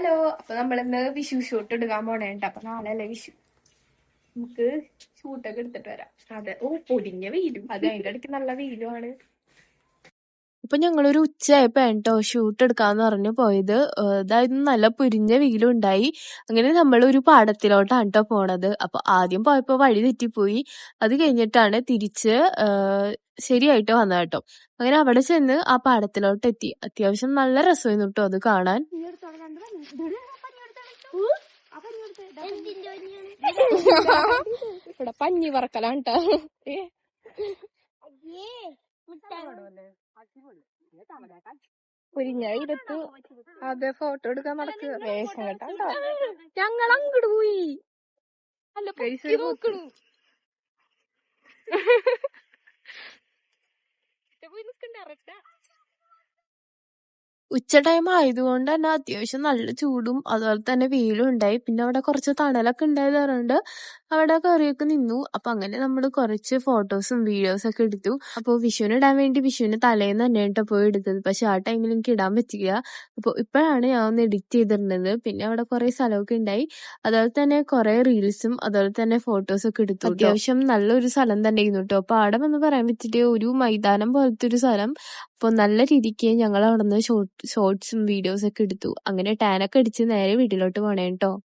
Hello, അപ്പൊ നമ്മളിന്ന് Vishu shoot എടുക്കാൻ പോണേട്ടോ. അപ്പൊ നാളെയല്ലേ വിഷു, നമുക്ക് ഷൂട്ടൊക്കെ എടുത്തിട്ട് വരാം. അതെ, പൊരിഞ്ഞ വെയിലും, അത് അതിന്റെ ഇടയ്ക്ക് നല്ല വെയിലുമാണ്. അപ്പൊ ഞങ്ങളൊരു ഉച്ചയായപ്പോ കേട്ടോ ഷൂട്ട് എടുക്കാന്ന് പറഞ്ഞു പോയത്. അതായത് നല്ല പൊരിഞ്ഞ വെയിലും ഉണ്ടായി. അങ്ങനെ നമ്മളൊരു പാടത്തിലോട്ടാണ് കേട്ടോ പോണത്. അപ്പൊ ആദ്യം പോയപ്പോ വഴി തെറ്റിപ്പോയി. അത് കഴിഞ്ഞിട്ടാണ് തിരിച്ച് ശരിയായിട്ട് വന്നത് കേട്ടോ. അങ്ങനെ അവിടെ ചെന്ന് ആ പാടത്തിലോട്ട് എത്തി. അത്യാവശ്യം നല്ല രസമായിരുന്നു കേട്ടോ അത് കാണാൻ. ഇവിടെ പഞ്ഞി പറക്കലാണ് കേട്ടോ. പൊരിഞ്ഞ വെയിലത്ത് അതെ ഫോട്ടോ എടുക്കാൻ നടക്കുക. വേഷം കേട്ടോ ഞങ്ങൾ അങ്ങോട്ട് പോയി. ഉച്ച ടൈം ആയതുകൊണ്ട് തന്നെ അത്യാവശ്യം നല്ല ചൂടും അതുപോലെ തന്നെ വെയിലും ഉണ്ടായി. പിന്നെ അവിടെ കുറച്ച് തണലൊക്കെ ഉണ്ടായത് കൊണ്ട് അവിടെ കയറിയൊക്കെ നിന്നു. അപ്പൊ അങ്ങനെ നമ്മൾ കുറച്ച് ഫോട്ടോസും വീഡിയോസും ഒക്കെ എടുത്തു. അപ്പോൾ വിഷുവിന് ഇടാൻ വേണ്ടി വിഷുവിന് തലേന്ന് തന്നെ കേട്ടോ പോയി എടുത്തത്. പക്ഷെ ആ ടൈമിൽ എനിക്ക് ഇടാൻ പറ്റില്ല. അപ്പോൾ ഇപ്പോഴാണ് ഞാൻ ഒന്ന് എഡിറ്റ് ചെയ്തിരുന്നത്. പിന്നെ അവിടെ കുറെ സ്ഥലമൊക്കെ ഉണ്ടായി. അതുപോലെ തന്നെ കുറെ റീൽസും അതുപോലെ തന്നെ ഫോട്ടോസും ഒക്കെ എടുത്തു. അത്യാവശ്യം നല്ലൊരു സ്ഥലം തന്നെ ആയിരുന്നു കേട്ടോ. പാടം എന്ന് പറയാൻ പറ്റിയിട്ട് ഒരു മൈതാനം പോലത്തെ ഒരു സ്ഥലം. അപ്പോൾ നല്ല രീതിക്ക് ഞങ്ങൾ അവിടെ നിന്ന് ഷോർട്സും വീഡിയോസും ഒക്കെ എടുത്തു. അങ്ങനെ ടാനൊക്കെ അടിച്ച് നേരെ വീട്ടിലോട്ട് പോണേ കേട്ടോ.